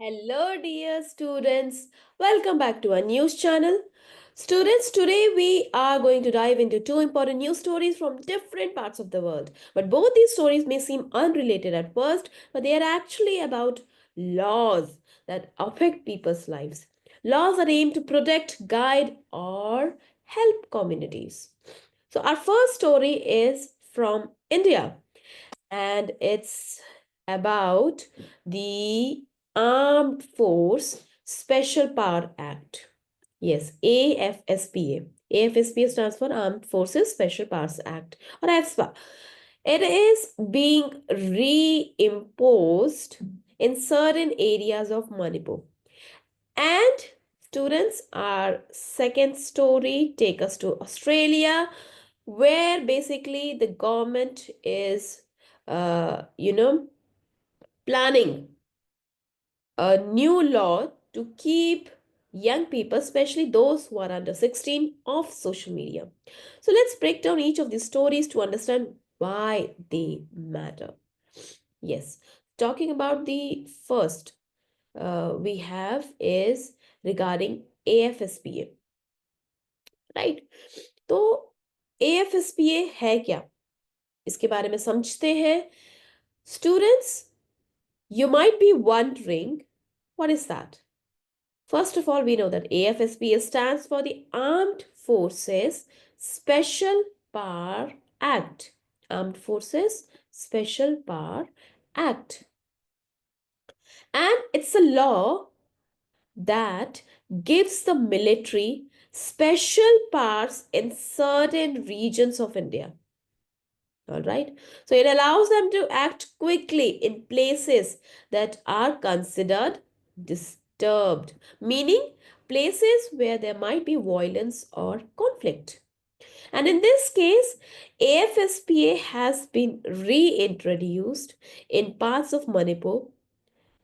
Hello, dear students. Welcome back to our news channel. Students, today we are going to dive into two important news stories from different parts of the world. But both these stories may seem unrelated at first, but they are actually about laws that affect people's lives. Laws are aimed to protect, guide, or help communities. So, our first story is from India and it's about the Armed Force Special Power Act. Yes, AFSPA. AFSPA stands for Armed Forces Special Powers Act or AFSPA. It is being reimposed in certain areas of Manipur. And students, our second story take us to Australia, where basically the government is, planning a new law to keep young people, especially those who are under 16, off social media. So let's break down each of these stories to understand why they matter. Yes, talking about the first we have is regarding AFSPA, right? तो AFSPA है क्या, इसके बारे में समझते हैं. Students, you might be wondering, what is that? First of all, we know that AFSPA stands for the Armed Forces Special Power Act. Armed Forces Special Power Act. And it's a law that gives the military special powers in certain regions of India. All right. So it allows them to act quickly in places that are considered disturbed, meaning places where there might be violence or conflict. And in this case, AFSPA has been reintroduced in parts of Manipur.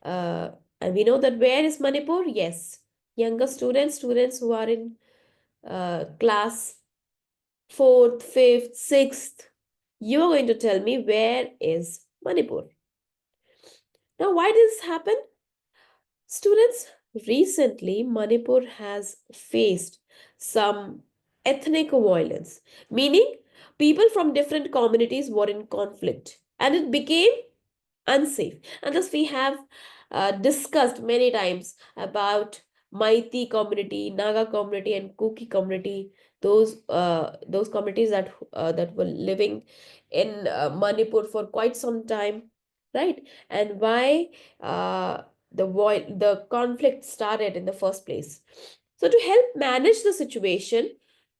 Uh, and we know that where is Manipur? Yes, younger students who are in class fourth, fifth, sixth, you are going to tell me where is Manipur. Now, why did this happen? Students, recently Manipur has faced some ethnic violence, meaning people from different communities were in conflict and it became unsafe. And thus, we have discussed many times about Maiti community, Naga community, and Kuki community. Those communities that were living in Manipur for quite some time, right? And why the conflict started in the first place. So, to help manage the situation,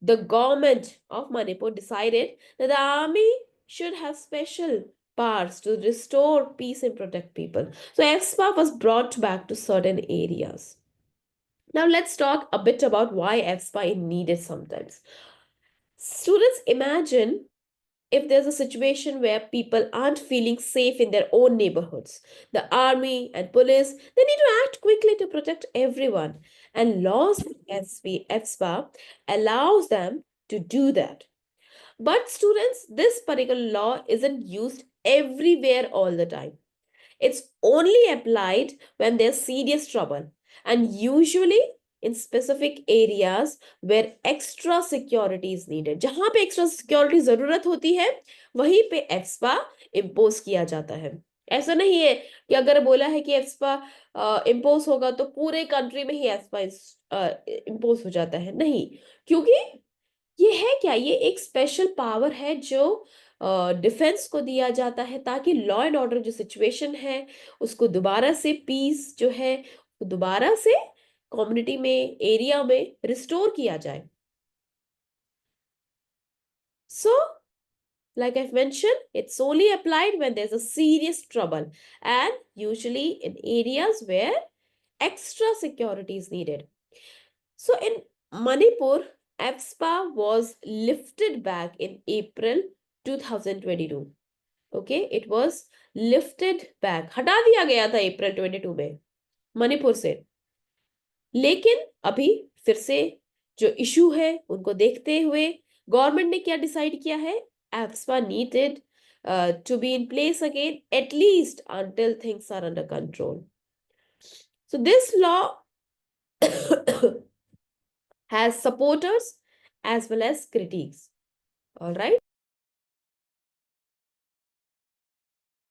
the government of Manipur decided that the army should have special powers to restore peace and protect people. So EFSPA was brought back to certain areas. Now let's talk a bit about why EFSPA is needed sometimes. Students, imagine if there's a situation where people aren't feeling safe in their own neighborhoods. The army and police, they need to act quickly to protect everyone. And laws like EFSPA allows them to do that. But students, this particular law isn't used everywhere all the time. It's only applied when there's serious trouble and usually in specific areas where extra security is needed. जहां पे extra security जरूरत होती है वहीं पे एफ्सपा impose किया जाता है. ऐसा नहीं है कि अगर बोला है कि एफ्सपा इम्पोज होगा तो पूरे कंट्री में ही एफ्सपा इम्पोज हो जाता है. नहीं, क्योंकि ये है क्या, ये एक स्पेशल पावर है जो डिफेंस को दिया जाता है ताकि लॉ एंड ऑर्डर जो सिचुएशन है उसको दोबारा से पीस जो है दोबारा से कम्युनिटी में एरिया में रिस्टोर किया जाए. सो like I've mentioned, it's only applied when there's a serious trouble and usually in areas where extra security is needed. So in Manipur, AFSPA was lifted back in April 2022. Okay, it was lifted back. हटा दिया गया था अप्रैल 22 में मणिपुर से. लेकिन अभी फिर से जो इशू है उनको देखते हुए गवर्नमेंट ने क्या डिसाइड किया है, AFSPA needed to be in place again at least until things are under control. So this law has supporters as well as critics. All right.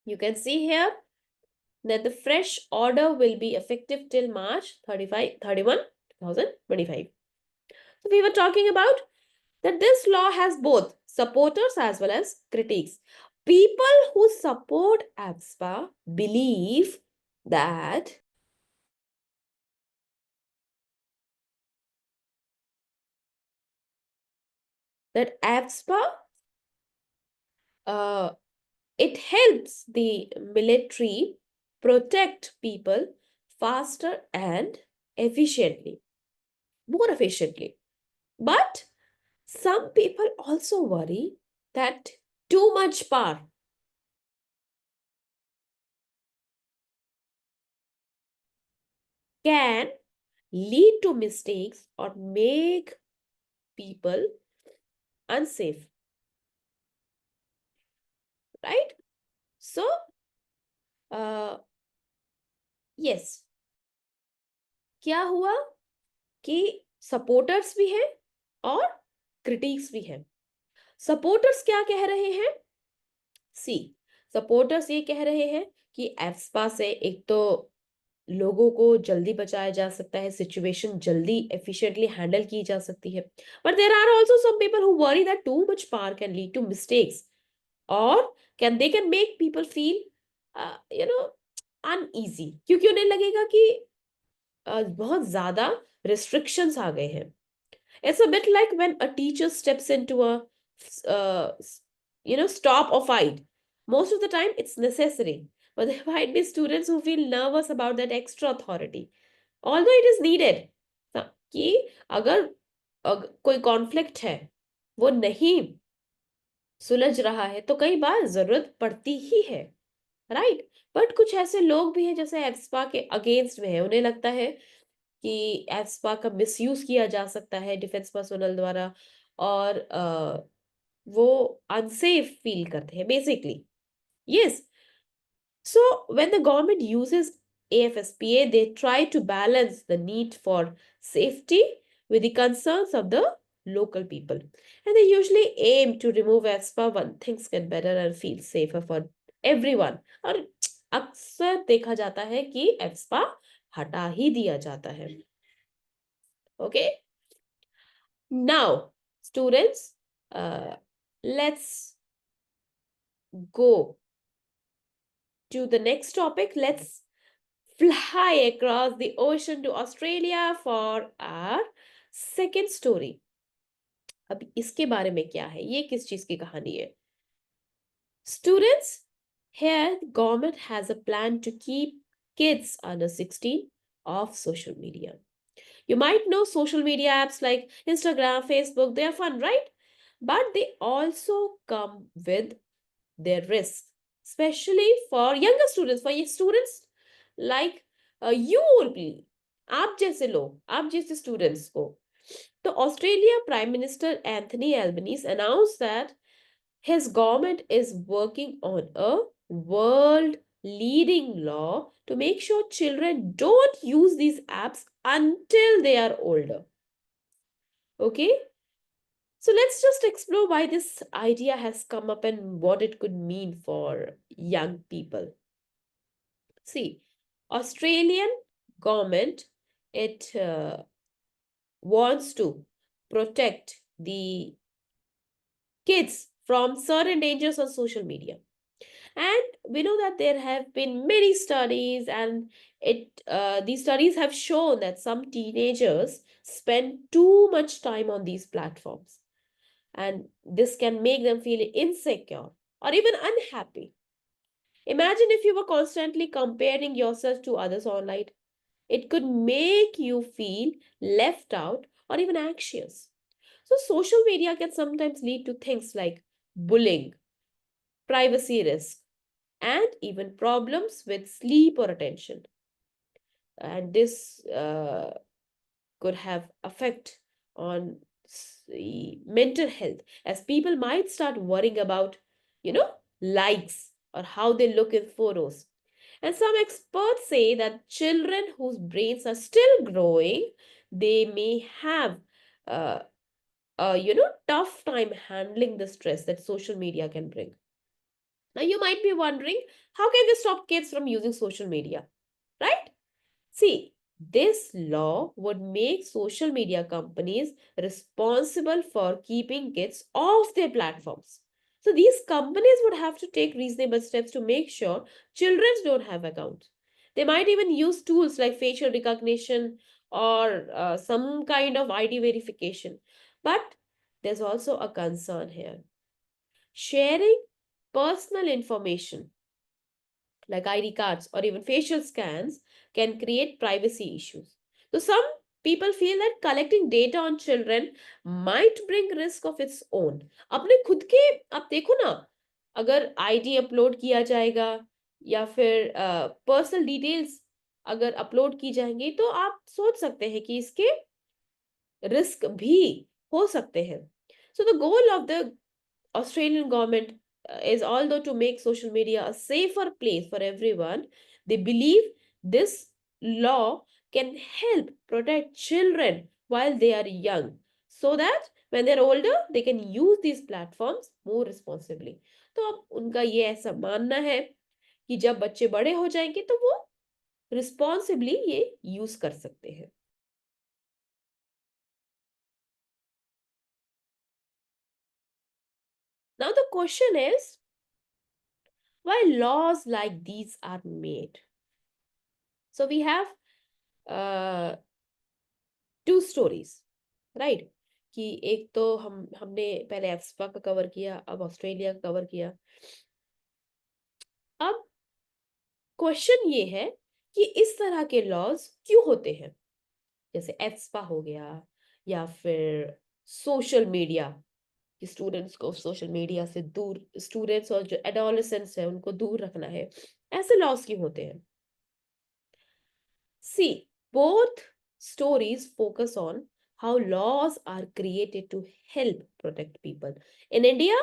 You can see here that the fresh order will be effective till March 2025. So we were talking about that this law has both supporters as well as critics. People who support AFSPA believe that AFSPA uh, it helps the military protect people faster and efficiently, more efficiently. But some people also worry that too much power can lead to mistakes or make people unsafe, right? So, uh, yes, क्या हुआ कि supporters भी हैं और critics भी हैं. Supporters क्या कह रहे हैं? सी सपोर्टर्स ये कह रहे हैं कि एफ्सपा से एक तो लोगों को जल्दी बचाया जा सकता है, सिचुएशन जल्दी एफिशिएंटली हैंडल की जा सकती है. But there are also some people who worry that too much power can lead to mistakes और can make people feel you know uneasy, क्योंकि उन्हें लगेगा कि बहुत ज्यादा restrictions आ गए हैं. It's a bit like when a teacher steps into a uh, stop or fight. Most of the time it's necessary, but there might be students who feel nervous about that extra authority, although it is needed. कि अगर कोई conflict है, वो नहीं सुलझ रहा है, तो कई बार जरूरत पड़ती ही है, राइट. बट कुछ ऐसे लोग भी हैं जैसे एफ्सपा के अगेंस्ट में है, उन्हें लगता है कि एफ्सपा का मिसयूज किया जा सकता है डिफेंस पर्सोनल द्वारा और वो अनसेफ फील करते हैं basically. Yes. So when the government uses AFSPA, they try to balance the need for safety with the concerns of the local people. And they usually aim to remove AFSPA when things get better and feel safer for everyone. और अक्सर देखा जाता है कि एफ्सपा हटा ही दिया जाता है. Okay. Now, students, let's go to the next topic. Let's fly across the ocean to Australia for our second story. अब इसके बारे में क्या है, ये किस चीज की कहानी है? Students, here the government has a plan to keep kids under 16 off social media. You might know social media apps like Instagram, Facebook, they are fun, right? But they also come with their risks, especially for younger students, for students like you only, आप जैसे लोग, आप जैसे students को. तो Australia prime minister Anthony Albanese announced that his government is working on a world leading law to make sure children don't use these apps until they are older. Okay. So let's just explore why this idea has come up and what it could mean for young people. See, Australian government, it wants to protect the kids from certain dangers on social media. And we know that there have been many studies, and these studies have shown that some teenagers spend too much time on these platforms, and this can make them feel insecure or even unhappy. Imagine if you were constantly comparing yourself to others online. It could make you feel left out or even anxious. So, social media can sometimes lead to things like bullying, privacy risk, and even problems with sleep or attention. And this could have effect on the mental health, as people might start worrying about, likes or how they look in photos. And some experts say that children whose brains are still growing, they may have uh, tough time handling the stress that social media can bring. Now you might be wondering, how can we stop kids from using social media? Right? See, this law would make social media companies responsible for keeping kids off their platforms. So these companies would have to take reasonable steps to make sure children don't have accounts. They might even use tools like facial recognition or some kind of ID verification. But there's also a concern here. Sharing personal information like ID cards or even facial scans can create privacy issues. So some people feel that collecting data on children might bring risk of its own. अपने खुद के आप देखो ना, अगर ID upload किया जाएगा या फिर पर्सनल डिटेल्स अगर अपलोड की जाएंगी तो आप सोच सकते हैं कि इसके रिस्क भी हो सकते हैं. So the goal of the Australian government is although to make social media a safer place for everyone. They believe this law can help protect children while they are young so that when they're older they can use these platforms more responsibly. तो अब उनका ये ऐसा मानना है कि जब बच्चे बड़े हो जाएंगे तो वो रिस्पॉन्सिबली ये यूज कर सकते हैं. Now the question is, why laws like these are made? So we have uh, two stories, right? कि एक तो हमने पहले एफ्स्पा का कवर किया, अब ऑस्ट्रेलिया का कवर किया. अब क्वेश्चन ये है कि इस तरह के लॉज क्यों होते हैं, जैसे एफ्स्पा हो गया या फिर सोशल मीडिया कि स्टूडेंट्स को सोशल मीडिया से दूर, स्टूडेंट्स और जो एडोलेसेंट्स है उनको दूर रखना है, ऐसे लॉज क्यों होते हैं? See, both stories focus on how laws are created to help protect people. In India,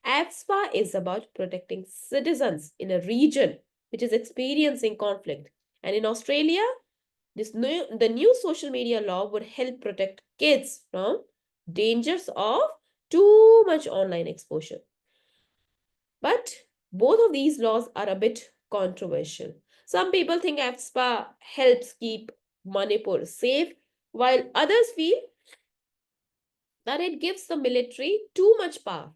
AFSPA is about protecting citizens in a region which is experiencing conflict. And in Australia, the new social media law would help protect kids from dangers of too much online exposure. But both of these laws are a bit controversial. Some people think AFSPA helps keep Manipur safe, while others feel that it gives the military too much power.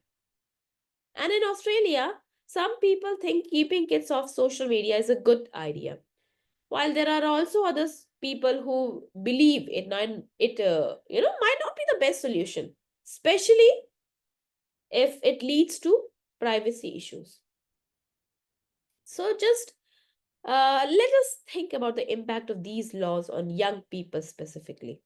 And in Australia, some people think keeping kids off social media is a good idea, while there are also others people who believe it might not be the best solution, especially if it leads to privacy issues. So just let us think about the impact of these laws on young people specifically.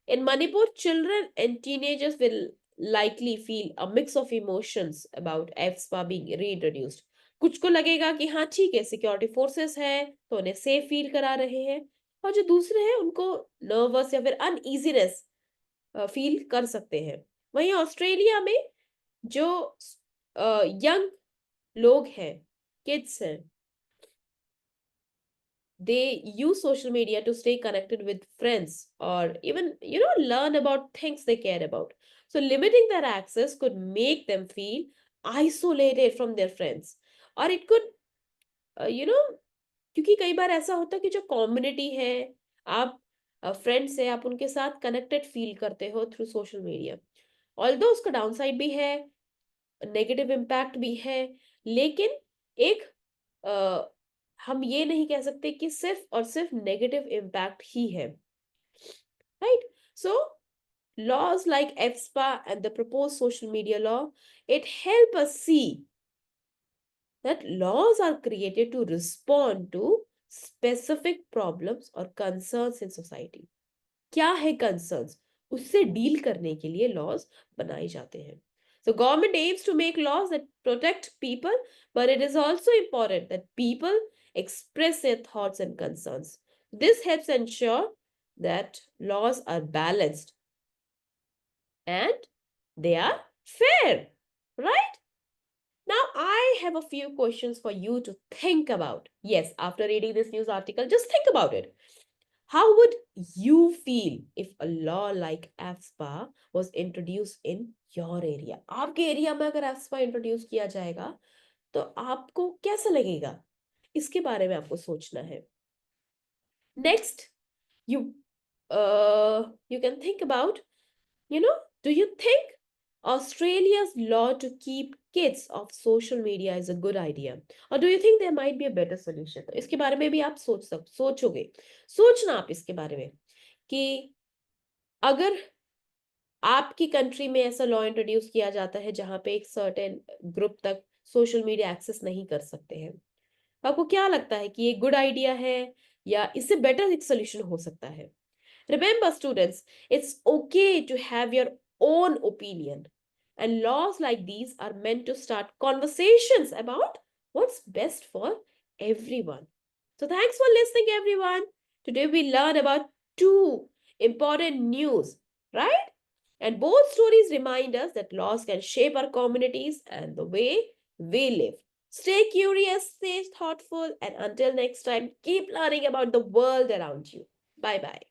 In Manipur, children and teenagers will likely feel a mix of emotions about एफ्स्पा being reintroduced. कुछ को लगेगा कि हाँ ठीक है, security forces है तो उन्हें सेफ फील करा रहे हैं, और जो दूसरे हैं उनको नर्वस या फिर अनईजीनेस फील कर सकते हैं. वहीं ऑस्ट्रेलिया में जो यंग लोग हैं, किड्स हैं, they use social media to stay connected with friends or even learn about things they care about. So limiting their access could make them feel isolated from their friends, or it could क्योंकि कई बार ऐसा होता है कि जो community है, आप friends है, आप उनके साथ कनेक्टेड फील करते हो थ्रू सोशल मीडिया. ऑल्दो उसका डाउनसाइड भी है, नेगेटिव इम्पैक्ट भी है, लेकिन एक हम ये नहीं कह सकते कि सिर्फ और सिर्फ नेगेटिव इम्पैक्ट ही है, right? So laws like EFSPA and the proposed social media law, it help us see that laws are created to respond to specific problems or concerns in society. क्या है concerns, उससे deal करने के लिए laws बनाए जाते हैं. So government aims to make laws that protect people, but it is also important that people express their thoughts and concerns. This helps ensure that laws are balanced and they are fair, right? Now, I have a few questions for you to think about. Yes, after reading this news article, just think about it. How would you feel if a law like AFSPA was introduced in your area? आपके area में अगर AFSPA introduce किया जाएगा तो आपको कैसा लगेगा? इसके बारे में आपको सोचना है. Next, you you can think about, do you think Australia's law to keep kids off social media is a good idea, or do you think there might be a better solution? तो इसके बारे में भी आप सोचोगे. सोचना आप इसके बारे में कि अगर आपकी कंट्री में ऐसा लॉ इंट्रोड्यूस किया जाता है जहां पे एक सर्टेन ग्रुप तक सोशल मीडिया एक्सेस नहीं कर सकते हैं, आपको क्या लगता है कि ये गुड आइडिया है या इससे बेटर एक सोल्यूशन हो सकता है? Remember, students, it's okay to have your own opinion. And laws like these are meant to start conversations about what's best for everyone. So, thanks for listening, everyone. Today, we learned about two important news, right? And both stories remind us that laws can shape our communities and the way we live. Stay curious, stay thoughtful, and until next time, keep learning about the world around you. Bye bye.